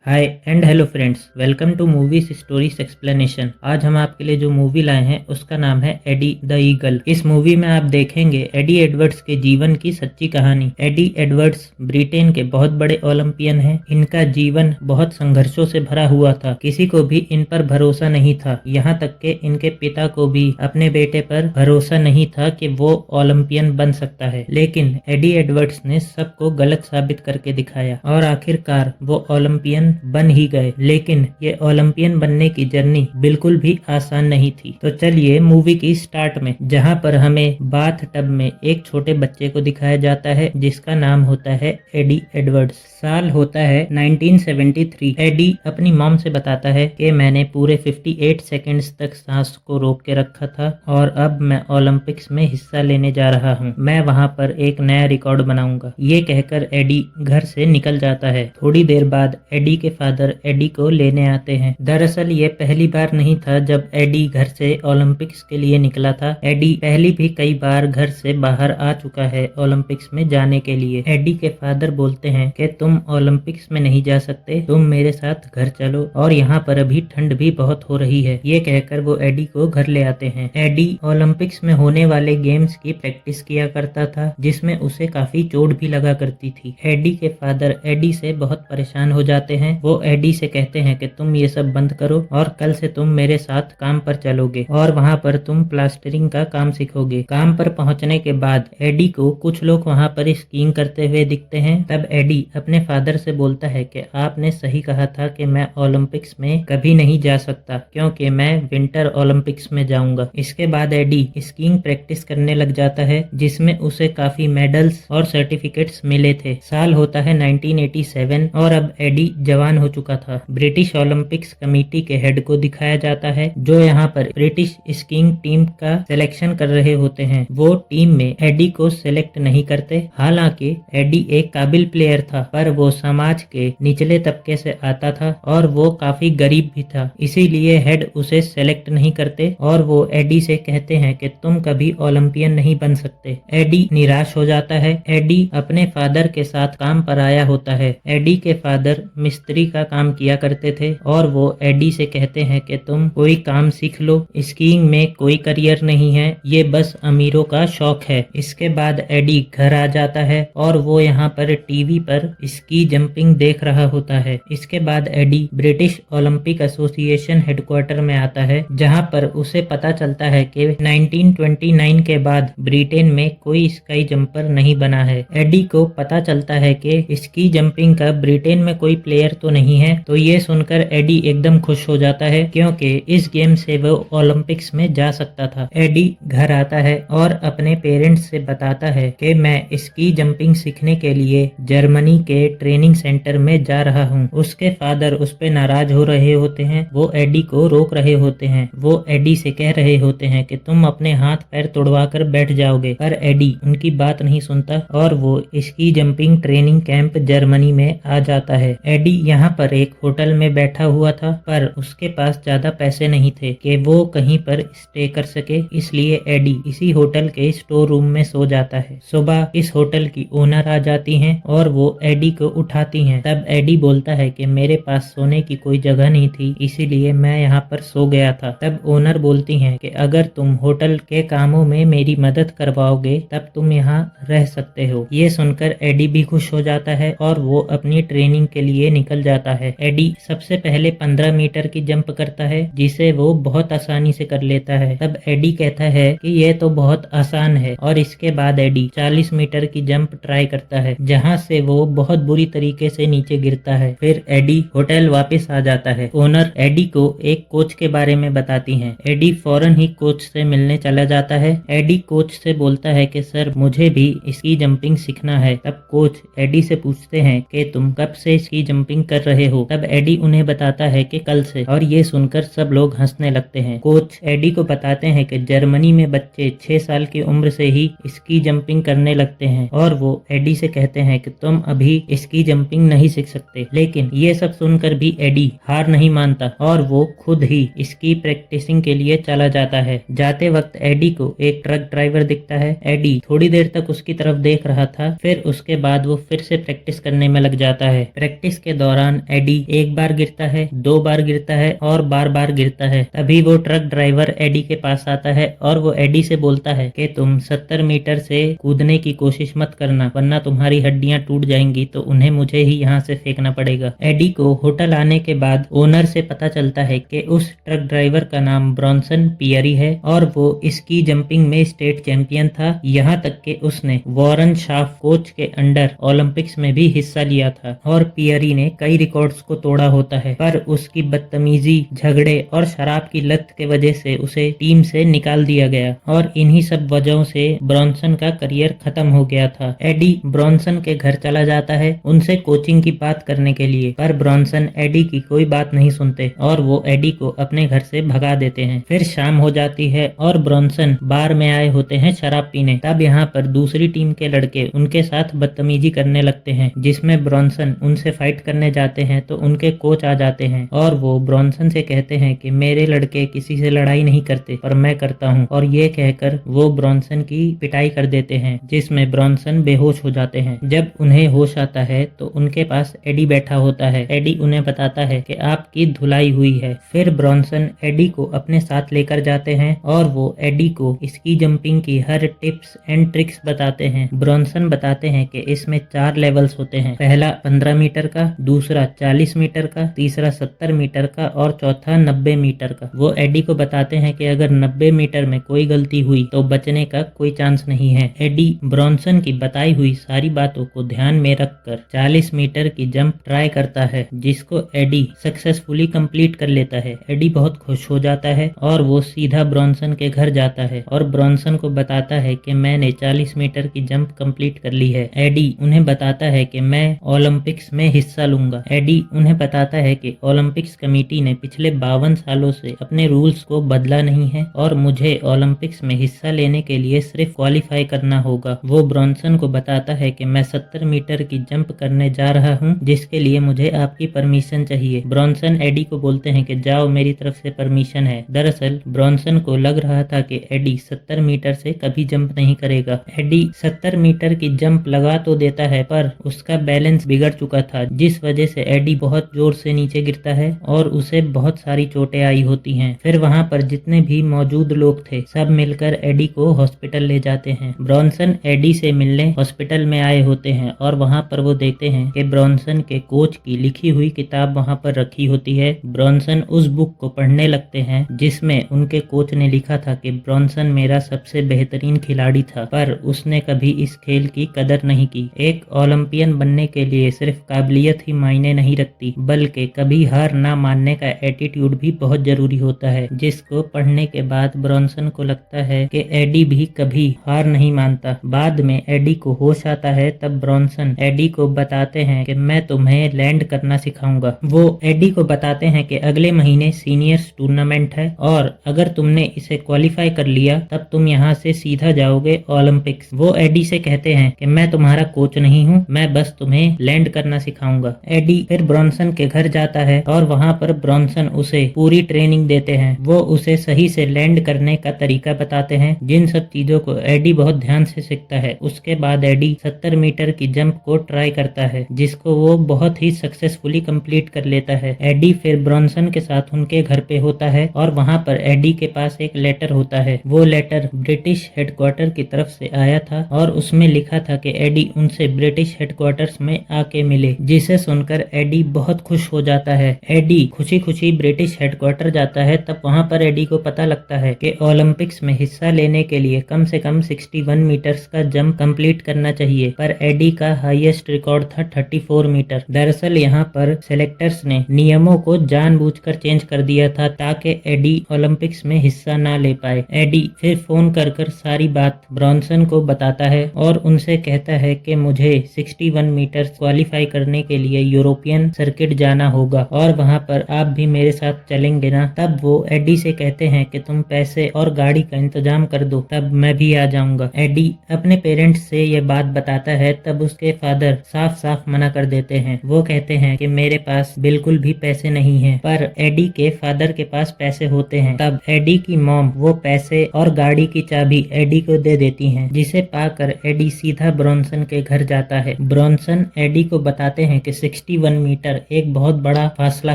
Hi and hello friends, welcome to movies stories explanation. आज हम आपके लिए जो मूवी लाए हैं उसका नाम है एडी द ईगल। इस मूवी में आप देखेंगे एडी एडवर्ड्स के जीवन की सच्ची कहानी। एडी एडवर्ड्स ब्रिटेन के बहुत बड़े ओलंपियन हैं। इनका जीवन बहुत संघर्षों से भरा हुआ था। किसी को भी इन पर भरोसा नहीं था, यहाँ तक के इनके पिता को भी अपने बेटे पर भरोसा नहीं था कि वो ओलंपियन बन सकता है। लेकिन एडी एडवर्ड्स ने सबको गलत साबित करके दिखाया और आखिरकार वो ओलंपियन बन ही गए। लेकिन ये ओलंपियन बनने की जर्नी बिल्कुल भी आसान नहीं थी। तो चलिए मूवी की स्टार्ट में, जहां पर हमें बाथ टब में एक छोटे बच्चे को दिखाया जाता है जिसका नाम होता है एडी एडवर्ड्स। साल होता है 1973। एडी अपनी मॉम से बताता है कि मैंने पूरे 58 सेकंड्स तक सांस को रोक के रखा था और अब मैं ओलंपिक्स में हिस्सा लेने जा रहा हूँ। मैं वहाँ पर एक नया रिकॉर्ड बनाऊंगा। ये कहकर एडी घर से निकल जाता है। थोड़ी देर बाद एडी के फादर एडी को लेने आते हैं। दरअसल ये पहली बार नहीं था जब एडी घर से ओलंपिक्स के लिए निकला था। एडी पहले भी कई बार घर से बाहर आ चुका है ओलंपिक्स में जाने के लिए। एडी के फादर बोलते हैं कि तुम ओलंपिक्स में नहीं जा सकते, तुम मेरे साथ घर चलो और यहाँ पर अभी ठंड भी बहुत हो रही है। ये कहकर वो एडी को घर ले आते हैं। एडी ओलंपिक्स में होने वाले गेम्स की प्रैक्टिस किया करता था जिसमें उसे काफी चोट भी लगा करती थी। एडी के फादर एडी से बहुत परेशान हो जाते हैं। वो एडी से कहते हैं कि तुम ये सब बंद करो और कल से तुम मेरे साथ काम पर चलोगे और वहाँ पर तुम प्लास्टरिंग का काम सीखोगे। काम पर पहुँचने के बाद एडी को कुछ लोग वहाँ पर स्कीइंग करते हुए दिखते हैं। तब एडी अपने फादर से बोलता है कि आपने सही कहा था कि मैं ओलंपिक्स में कभी नहीं जा सकता क्योंकि मैं विंटर ओलंपिक्स में जाऊंगा। इसके बाद एडी स्कीइंग प्रैक्टिस करने लग जाता है जिसमें उसे काफी मेडल्स और सर्टिफिकेट्स मिले थे। साल होता है 1987 और अब एडी जवान हो चुका था। ब्रिटिश ओलंपिक्स कमेटी के हेड को दिखाया जाता है जो यहाँ पर ब्रिटिश स्कीइंग टीम का सिलेक्शन कर रहे होते हैं। वो टीम में एडी को सिलेक्ट नहीं करते। हालांकि एडी एक काबिल प्लेयर था पर वो समाज के निचले तबके से आता था और वो काफी गरीब भी था, इसीलिए हेड उसे सेलेक्ट नहीं करते और वो एडी से कहते हैं कि तुम कभी ओलंपियन नहीं बन सकते। एडी निराश हो जाता है। एडी अपने फादर के साथ काम पर आया होता है। एडी के फादर मिस्त्री का काम किया करते थे और वो एडी से कहते हैं कि तुम कोई काम सीख लो, स्कीइंग में कोई करियर नहीं है, ये बस अमीरों का शौक है। इसके बाद एडी घर आ जाता है और वो यहाँ पर टीवी पर स्की जंपिंग देख रहा होता है। इसके बाद एडी ब्रिटिश ओलंपिक एसोसिएशन हेडक्वार्टर में आता है जहाँ पर उसे पता चलता है कि 1929 के बाद ब्रिटेन में कोई स्काई जंपर नहीं बना है। एडी को पता चलता है कि स्की जंपिंग का ब्रिटेन में कोई प्लेयर तो नहीं है। तो ये सुनकर एडी एकदम खुश हो जाता है क्योंकि इस गेम से वो ओलंपिक्स में जा सकता था। एडी घर आता है और अपने पेरेंट्स से बताता है कि मैं स्की जंपिंग सीखने के लिए जर्मनी के ट्रेनिंग सेंटर में जा रहा हूँ। उसके फादर उस पे नाराज हो रहे होते हैं। वो एडी को रोक रहे होते हैं। वो एडी से कह रहे होते हैं कि तुम अपने हाथ पैर तुड़वा कर बैठ जाओगे, पर एडी उनकी बात नहीं सुनता और वो ski jumping training camp Germany में आ जाता है। एडी यहाँ पर एक होटल में बैठा हुआ था पर उसके पास ज्यादा पैसे नहीं थे कि वो कहीं पर स्टे कर सके, इसलिए एडी इसी होटल के स्टोर रूम में सो जाता है। सुबह इस होटल की ओनर आ जाती हैं और वो एडी को उठाती हैं। तब एडी बोलता है कि मेरे पास सोने की कोई जगह नहीं थी, इसीलिए मैं यहाँ पर सो गया था। तब ओनर बोलती हैं कि अगर तुम होटल के कामों में मेरी मदद करवाओगे तब तुम यहाँ रह सकते हो। ये सुनकर एडी भी खुश हो जाता है और वो अपनी ट्रेनिंग के लिए निकल जाता है। एडी सबसे पहले 15 मीटर की जंप करता है जिसे वो बहुत आसानी से कर लेता है। तब एडी कहता है कि यह तो बहुत आसान है और इसके बाद एडी 40 मीटर की जंप ट्राई करता है जहां से वो बहुत बुरी तरीके से नीचे गिरता है। फिर एडी होटल वापस आ जाता है। ओनर एडी को एक कोच के बारे में बताती हैं। एडी फौरन ही कोच से मिलने चला जाता है। एडी कोच से बोलता है कि सर मुझे भी स्की जंपिंग सीखना है। तब कोच एडी से पूछते हैं कि तुम कब से स्की जंपिंग कर रहे हो। तब एडी उन्हें बताता है कि कल से, और ये सुनकर सब लोग हंसने लगते हैं। कोच एडी को बताते हैं कि जर्मनी में बच्चे 6 साल की उम्र से ही स्की जंपिंग करने लगते हैं और वो एडी से कहते हैं कि तुम अभी स्की जंपिंग नहीं सीख सकते। लेकिन ये सब सुनकर भी एडी हार नहीं मानता और वो खुद ही स्की प्रैक्टिसिंग के लिए चला जाता है। जाते वक्त एडी को एक ट्रक ड्राइवर दिखता है। एडी थोड़ी देर तक उसकी तरफ देख रहा था, फिर उसके बाद वो फिर से प्रैक्टिस करने में लग जाता है। प्रैक्टिस के दौरान दौरान एडी एक बार गिरता है, 2 बार गिरता है और बार बार गिरता है। तभी वो ट्रक ड्राइवर एडी के पास आता है और वो एडी से बोलता है कि तुम 70 मीटर से कूदने की कोशिश मत करना, वरना तुम्हारी हड्डियां टूट जाएंगी, तो उन्हें मुझे ही यहाँ से फेंकना पड़ेगा। एडी को होटल आने के बाद ओनर से पता चलता है कि उस ट्रक ड्राइवर का नाम ब्रॉन्सन पियरी है और वो स्की जंपिंग में स्टेट चैंपियन था। यहाँ तक कि उसने वॉरेन शाफ कोच के अंडर ओलंपिक्स में भी हिस्सा लिया था और पियरी ने कई रिकॉर्ड्स को तोड़ा होता है, पर उसकी बदतमीजी, झगड़े और शराब की लत के वजह से उसे टीम से निकाल दिया गया और इन्हीं सब वजहों से ब्रॉन्सन का करियर खत्म हो गया था। एडी ब्रॉन्सन के घर चला जाता है उनसे कोचिंग की बात करने के लिए, पर ब्रॉन्सन एडी की कोई बात नहीं सुनते और वो एडी को अपने घर से भगा देते हैं। फिर शाम हो जाती है और ब्रॉन्सन बार में आए होते हैं शराब पीने। तब यहाँ पर दूसरी टीम के लड़के उनके साथ बदतमीजी करने लगते हैं, जिसमें ब्रॉन्सन उनसे फाइट करने जाते हैं तो उनके कोच आ जाते हैं और वो ब्रॉन्सन से कहते हैं कि मेरे लड़के किसी से लड़ाई नहीं करते, पर मैं करता हूँ, और ये कहकर वो ब्रॉन्सन की पिटाई कर देते हैं, जिसमें ब्रॉन्सन बेहोश हो जाते हैं। जब उन्हें होश आता है तो उनके पास एडी बैठा होता है। एडी उन्हें बताता है कि आपकी धुलाई हुई है। फिर ब्रॉन्सन एडी को अपने साथ लेकर जाते हैं और वो एडी को स्की जंपिंग की हर टिप्स एंड ट्रिक्स बताते हैं। ब्रॉन्सन बताते हैं कि इसमें 4 लेवल्स होते हैं, पहला 15 मीटर का, दूसरा 40 मीटर का, तीसरा 70 मीटर का और चौथा 90 मीटर का। वो एडी को बताते हैं कि अगर 90 मीटर में कोई गलती हुई तो बचने का कोई चांस नहीं है। एडी ब्रॉन्सन की बताई हुई सारी बातों को ध्यान में रखकर 40 मीटर की जंप ट्राई करता है, जिसको एडी सक्सेसफुली कंप्लीट कर लेता है। एडी बहुत खुश हो जाता है और वो सीधा ब्रॉन्सन के घर जाता है और ब्रॉन्सन को बताता है कि मैंने 40 मीटर की जंप कंप्लीट कर ली है। एडी उन्हें बताता है कि मैं ओलंपिक्स में हिस्सा लूंगा। एडी उन्हें बताता है कि ओलंपिक्स कमेटी ने पिछले 52 सालों से अपने रूल्स को बदला नहीं है और मुझे ओलंपिक्स में हिस्सा लेने के लिए सिर्फ क्वालिफाई करना होगा। वो ब्रॉन्सन को बताता है कि मैं 70 मीटर की जंप करने जा रहा हूँ, जिसके लिए मुझे आपकी परमिशन चाहिए। ब्रॉन्सन एडी को बोलते हैं कि जाओ, मेरी तरफ से परमिशन है। दरअसल ब्रॉन्सन को लग रहा था कि एडी 70 मीटर से कभी जंप नहीं करेगा। एडी 70 मीटर की जंप लगा तो देता है, पर उसका बैलेंस बिगड़ चुका था, जिस वजह से एडी बहुत जोर से नीचे गिरता है और उसे बहुत सारी चोटें आई होती हैं। फिर वहां पर जितने भी मौजूद लोग थे सब मिलकर एडी को हॉस्पिटल ले जाते हैं। ब्रॉन्सन एडी से मिलने हॉस्पिटल में आए होते हैं और वहां पर वो देखते हैं कि ब्रॉन्सन के कोच की लिखी हुई किताब वहां पर रखी होती है। ब्रॉन्सन उस बुक को पढ़ने लगते हैं जिसमें उनके कोच ने लिखा था कि ब्रॉन्सन मेरा सबसे बेहतरीन खिलाड़ी था, पर उसने कभी इस खेल की कदर नहीं की। एक ओलंपियन बनने के लिए सिर्फ काबिलियत ही मायने नहीं रखती, बल्कि कभी हार ना मानने का एटीट्यूड भी बहुत जरूरी होता है। जिसको पढ़ने के बाद ब्रॉन्सन को लगता है कि एडी भी कभी हार नहीं मानता। बाद में एडी को होश आता है, तब ब्रॉन्सन एडी को बताते हैं कि मैं तुम्हें लैंड करना सिखाऊंगा। वो एडी को बताते हैं कि अगले महीने सीनियर्स टूर्नामेंट है और अगर तुमने इसे क्वालिफाई कर लिया तब तुम यहाँ से सीधा जाओगे ओलंपिक्स। वो एडी से कहते हैं कि मैं तुम्हारा कोच नहीं हूँ, मैं बस तुम्हें लैंड करना सिखाऊंगा। एडी फिर ब्रॉन्सन के घर जाता है और वहाँ पर ब्रॉन्सन उसे पूरी ट्रेनिंग देते हैं। वो उसे सही से लैंड करने का तरीका बताते हैं, जिन सब चीजों को एडी बहुत ध्यान से सीखता है। उसके बाद एडी 70 मीटर की जंप को ट्राई करता है, जिसको वो बहुत ही सक्सेसफुली कंप्लीट कर लेता है। एडी फिर ब्रॉन्सन के साथ उनके घर पे होता है और वहाँ पर एडी के पास एक लेटर होता है। वो लेटर ब्रिटिश हेडक्वार्टर की तरफ से आया था और उसमें लिखा था कि एडी उनसे ब्रिटिश हेडक्वार्टर्स में आके मिले, जिसे सुनकर एडी बहुत खुश हो जाता है। एडी खुशी खुशी ब्रिटिश हेडक्वार्टर जाता है। तब वहाँ पर एडी को पता लगता है कि ओलंपिक्स में हिस्सा लेने के लिए कम से कम 61 मीटर्स का जंप कंप्लीट करना चाहिए, पर एडी का हाईएस्ट रिकॉर्ड था 34 मीटर। दरअसल यहाँ पर सिलेक्टर्स ने नियमों को जानबूझकर चेंज कर दिया था ताकि एडी ओलंपिक्स में हिस्सा ना ले पाए। एडी फिर फोन कर सारी बात ब्रॉन्सन को बताता है और उनसे कहता है कि मुझे 61 मीटर क्वालिफाई करने के लिए यूरोपियन सर्किट जाना होगा और वहाँ पर आप भी मेरे साथ चलेंगे ना। तब वो एडी से कहते हैं कि तुम पैसे और गाड़ी का इंतजाम कर दो, तब मैं भी आ जाऊंगा। एडी अपने पेरेंट्स से ये बात बताता है, तब उसके फादर साफ साफ मना कर देते हैं। वो कहते हैं कि मेरे पास बिल्कुल भी पैसे नहीं हैं, पर एडी के फादर के पास पैसे होते हैं। तब एडी की मॉम वो पैसे और गाड़ी की चाबी एडी को दे देती हैं, जिसे पाकर एडी सीधा ब्रॉन्सन के घर जाता है। ब्रॉन्सन एडी को बताते हैं कि 61 मीटर एक बहुत बड़ा फासला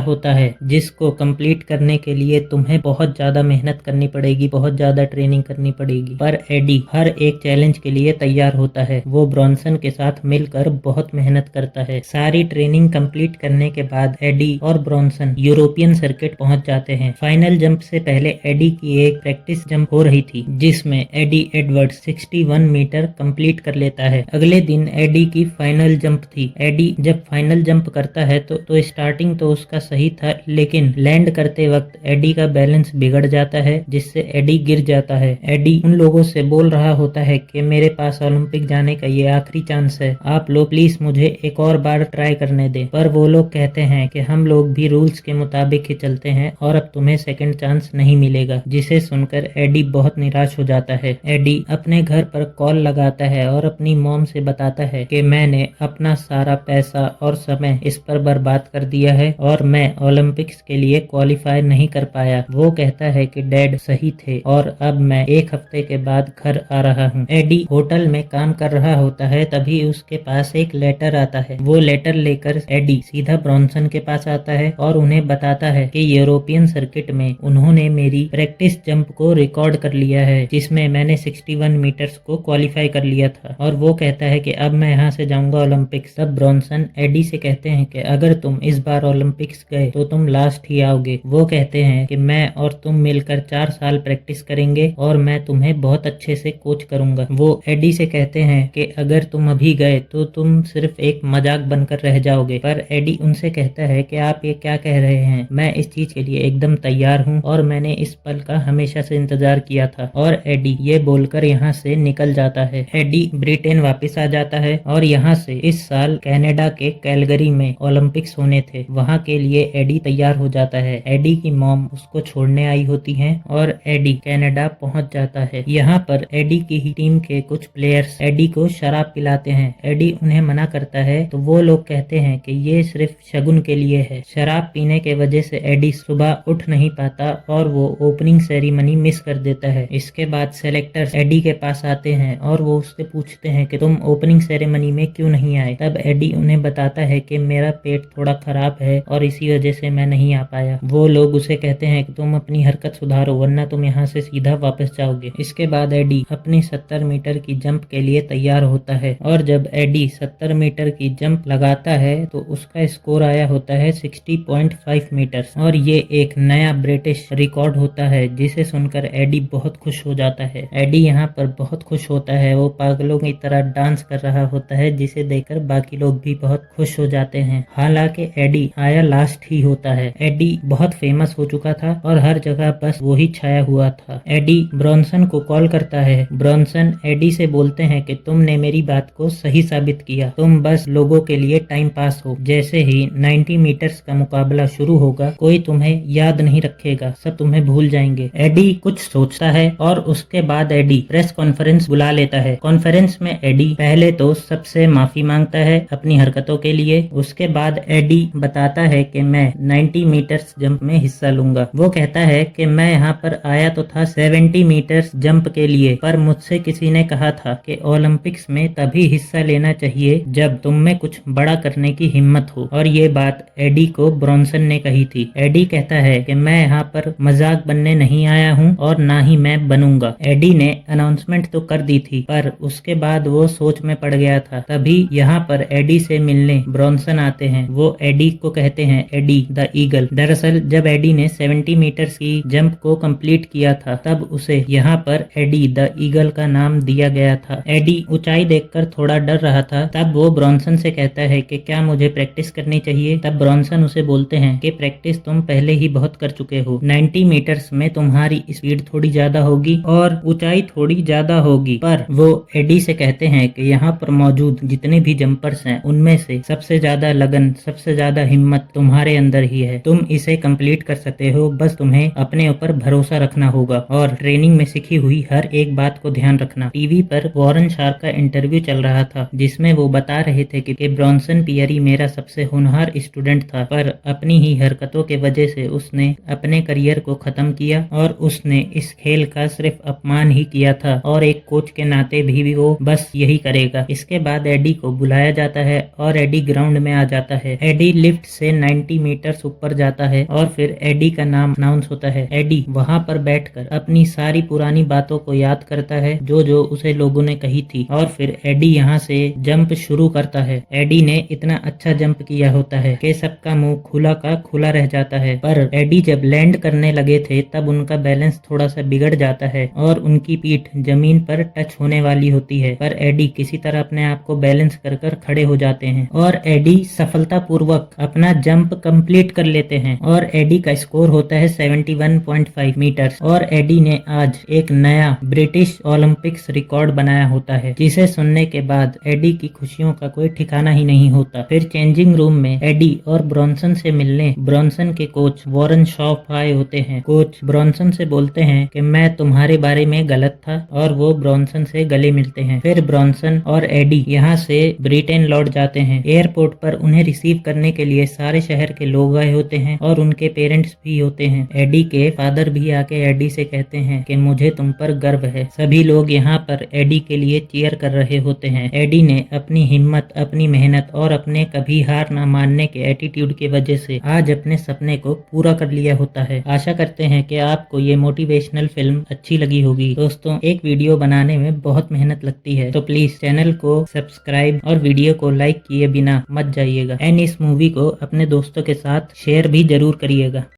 होता है, जिसको कंप्लीट करने के लिए तुम्हें बहुत ज्यादा मेहनत करनी पड़ेगी, बहुत ज्यादा ट्रेनिंग करनी पड़ेगी। पर एडी हर एक चैलेंज के लिए तैयार होता है। वो ब्रॉन्सन के साथ मिलकर बहुत मेहनत करता है। सारी ट्रेनिंग कंप्लीट करने के बाद एडी और ब्रॉन्सन यूरोपियन सर्किट पहुंच जाते हैं। फाइनल जंप से पहले एडी की एक प्रैक्टिस जंप हो रही थी, जिसमें एडी एडवर्ड्स 61 मीटर कंप्लीट कर लेता है। अगले दिन एडी की फाइनल जंप थी। एडी जब फाइनल जंप करता है तो स्टार्टिंग तो उसका सही था, लेकिन लैंड करते वक्त एडी का बैलेंस बिगड़ जाता है, जिससे एडी गिर जाता है। एडी उन लोगों से बोल रहा होता है कि मेरे पास ओलंपिक जाने का ये आखिरी चांस है, आप लोग प्लीज मुझे एक और बार ट्राई करने दें। पर वो लोग कहते हैं कि हम लोग भी रूल्स के मुताबिक ही चलते हैं और अब तुम्हें सेकंड चांस नहीं मिलेगा, जिसे सुनकर एडी बहुत निराश हो जाता है। एडी अपने घर पर कॉल लगाता है और अपनी मॉम से बताता है कि मैंने अपना सारा पैसा और समय इस पर बर्बाद कर दिया है और मैं ओलंपिक्स के लिए क्वालिफाई नहीं कर पाया। वो कहता है कि डैड सही थे और अब मैं एक हफ्ते के बाद घर आ रहा हूँ। एडी होटल में काम कर रहा होता है, तभी उसके पास एक लेटर आता है। वो लेटर लेकर एडी सीधा ब्रॉन्सन के पास आता है और उन्हें बताता है कि यूरोपियन सर्किट में उन्होंने मेरी प्रैक्टिस जंप को रिकॉर्ड कर लिया है, जिसमें मैंने 61 मीटर्स को क्वालिफाई कर लिया था। और वो कहता है कि अब मैं यहाँ से जाऊंगा ओलंपिक्स। तब ब्रॉन्सन एडी से कहते हैं कि अगर तुम इस बार ओलंपिक्स गए तो तुम लास्ट ही आओगे। वो कहते हैं कि मैं और तुम मिलकर 4 साल प्रैक्टिस करेंगे और मैं तुम्हें बहुत अच्छे से कोच करूंगा। वो एडी से कहते हैं कि अगर तुम अभी गए तो तुम सिर्फ एक मजाक बनकर रह जाओगे। पर एडी उनसे कहता है कि आप ये क्या कह रहे हैं, मैं इस चीज के लिए एकदम तैयार हूँ और मैंने इस पल का हमेशा से इंतजार किया था। और एडी ये बोलकर यहाँ से निकल जाता है। एडी ब्रिटेन वापस आ जाता है और यहाँ से इस साल कनाडा के कैलगरी में ओलंपिक्स होने थे, वहाँ के लिए एडी तैयार हो जाता है। एडी की मॉम उसको छोड़ने आई होती है और एडी कनाडा पहुंच जाता है। यहाँ पर एडी की ही टीम के कुछ प्लेयर्स एडी को शराब पिलाते हैं। एडी उन्हें मना करता है तो वो लोग कहते हैं कि ये सिर्फ शगुन के लिए है। शराब पीने के वजह से एडी सुबह उठ नहीं पाता और वो ओपनिंग सेरेमनी मिस कर देता है। इसके बाद सेलेक्टर्स एडी के पास आते हैं और वो उससे पूछते हैं कि तुम ओपनिंग सेरेमनी में क्यों नहीं आए। तब एडी उन्हें बताता है कि मेरा पेट थोड़ा खराब है और इसी वजह से मैं नहीं आ पाया। वो लोग उसे कहते हैं कि तुम अपनी हरकत सुधारो वरना तुम यहाँ से सीधा वापस जाओगे। इसके बाद एडी अपनी 70 मीटर की जंप के लिए तैयार होता है और जब एडी 70 मीटर की जंप लगाता है तो उसका स्कोर आया होता है 60.5 मीटर और ये एक नया ब्रिटिश रिकॉर्ड होता है, जिसे सुनकर एडी बहुत खुश हो जाता है। एडी यहाँ पर बहुत खुश होता है, वो पागलों की तरह डांस कर रहा होता है, जिसे देखकर बाकी लोग भी बहुत खुश हो जाते हैं। हालांकि एडी आया लास्ट ही होता है। एडी बहुत फेमस हो चुका था और हर जगह बस वो ही छाया हुआ था। एडी ब्रॉन्सन को कॉल करता है। ब्रॉन्सन एडी से बोलते हैं कि तुमने मेरी बात को सही साबित किया, तुम बस लोगों के लिए टाइम पास हो। जैसे ही 90 मीटर्स का मुकाबला शुरू होगा कोई तुम्हें याद नहीं रखेगा, सब तुम्हें भूल जाएंगे। एडी कुछ सोचता है और उसके बाद एडी प्रेस कॉन्फ्रेंस बुला लेता है। कॉन्फ्रेंस में एडी पहले तो सबसे माफी मांगता है अपनी हरकतों के लिए। उसके बाद एडी बताता है कि मैं 90 मीटर्स जंप में हिस्सा लूंगा। वो कहता है कि मैं यहाँ पर आया तो था 70 मीटर्स जंप के लिए, पर मुझसे किसी ने कहा था कि ओलंपिक्स में तभी हिस्सा लेना चाहिए जब तुम में कुछ बड़ा करने की हिम्मत हो। और ये बात एडी को ब्रॉन्सन ने कही थी। एडी कहता है कि मैं यहाँ पर मजाक बनने नहीं आया हूँ और ना ही मैं बनूंगा। एडी ने अनाउंसमेंट तो कर दी थी पर उसके बाद वो सोच में पड़ गया था। तभी यहाँ पर एडी से मिलने ब्रॉन्सन आते हैं। वो एडी को कहते हैं एडी द ईगल। दरअसल जब एडी ने 70 मीटर्स की जंप को कंप्लीट किया था तब उसे यहाँ पर एडी द ईगल का नाम दिया गया था। एडी ऊंचाई देखकर थोड़ा डर रहा था। तब वो ब्रॉन्सन से कहता है कि क्या मुझे प्रैक्टिस करनी चाहिए। तब ब्रॉन्सन उसे बोलते हैं कि प्रैक्टिस तुम पहले ही बहुत कर चुके हो। 90 मीटर्स में तुम्हारी स्पीड थोड़ी ज्यादा होगी और ऊंचाई थोड़ी ज्यादा होगी। पर वो एडी से कहते हैं कि यहाँ पर मौजूद जितने भी जंपर्स हैं उनमें से सबसे ज्यादा लगन, सबसे ज्यादा हिम्मत तुम्हारे अंदर ही है। तुम इसे कंप्लीट कर सकते हो, बस तुम्हें अपने ऊपर भरोसा रखना होगा और ट्रेनिंग में सीखी हुई हर एक बात को ध्यान रखना। टीवी पर वॉरेन शार्क का इंटरव्यू चल रहा था, जिसमें वो बता रहे थे कि ब्रॉन्सन पियरी मेरा सबसे होनहार स्टूडेंट था, पर अपनी ही हरकतों के वजह से उसने अपने करियर को खत्म किया और उसने इस खेल का सिर्फ अपमान ही किया था और एक कोच के नाते भी वो बस यही करेगा। इसके बाद एडी को बुलाया जाता है और एडी ग्राउंड ग्राउंड में आ जाता है। एडी लिफ्ट से 90 मीटर्स ऊपर जाता है और फिर एडी का नाम अनाउंस होता है। एडी वहां पर बैठकर अपनी सारी पुरानी बातों को याद करता है जो जो उसे लोगों ने कही थी, और फिर एडी यहाँ से जंप शुरू करता है। एडी ने इतना अच्छा जंप किया होता है कि सबका मुंह खुला का खुला रह जाता है, पर एडी जब लैंड करने लगे थे तब उनका बैलेंस थोड़ा सा बिगड़ जाता है और उनकी पीठ जमीन पर टच होने वाली होती है, पर एडी किसी तरह अपने आप को बैलेंस कर कर खड़े हो जाते हैं और एडी सफलतापूर्वक अपना जंप कंप्लीट कर लेते हैं और एडी का स्कोर होता है 71.5 मीटर्स और एडी ने आज एक नया ब्रिटिश ओलंपिक्स रिकॉर्ड बनाया होता है, जिसे सुनने के बाद एडी की खुशियों का कोई ठिकाना ही नहीं होता। फिर चेंजिंग रूम में एडी और ब्रॉन्सन से मिलने ब्रॉन्सन के कोच वॉरेन शॉप आए होते हैं। कोच ब्रॉन्सन से बोलते हैं कि मैं तुम्हारे बारे में गलत था और वो ब्रॉन्सन से गले मिलते हैं। फिर ब्रॉन्सन और एडी यहाँ से ब्रिटेन लौट जाते हैं। एयरपोर्ट पर उन्हें रिसीव करने के लिए सारे शहर के लोग आए होते हैं और उनके पेरेंट्स भी होते हैं। एडी के फादर भी आके एडी से कहते हैं कि मुझे तुम पर गर्व है। सभी लोग यहाँ पर एडी के लिए चीयर कर रहे होते हैं। एडी ने अपनी हिम्मत, अपनी मेहनत और अपने कभी हार ना मानने के एटीट्यूड की वजह से आज अपने सपने को पूरा कर लिया होता है। आशा करते हैं कि आपको ये मोटिवेशनल फिल्म अच्छी लगी होगी। दोस्तों, एक वीडियो बनाने में बहुत मेहनत लगती है, तो प्लीज चैनल को सब्सक्राइब और वीडियो को लाइक किए बिना मत जाइएगा एंड इस मूवी को अपने दोस्तों के साथ शेयर भी जरूर करिएगा।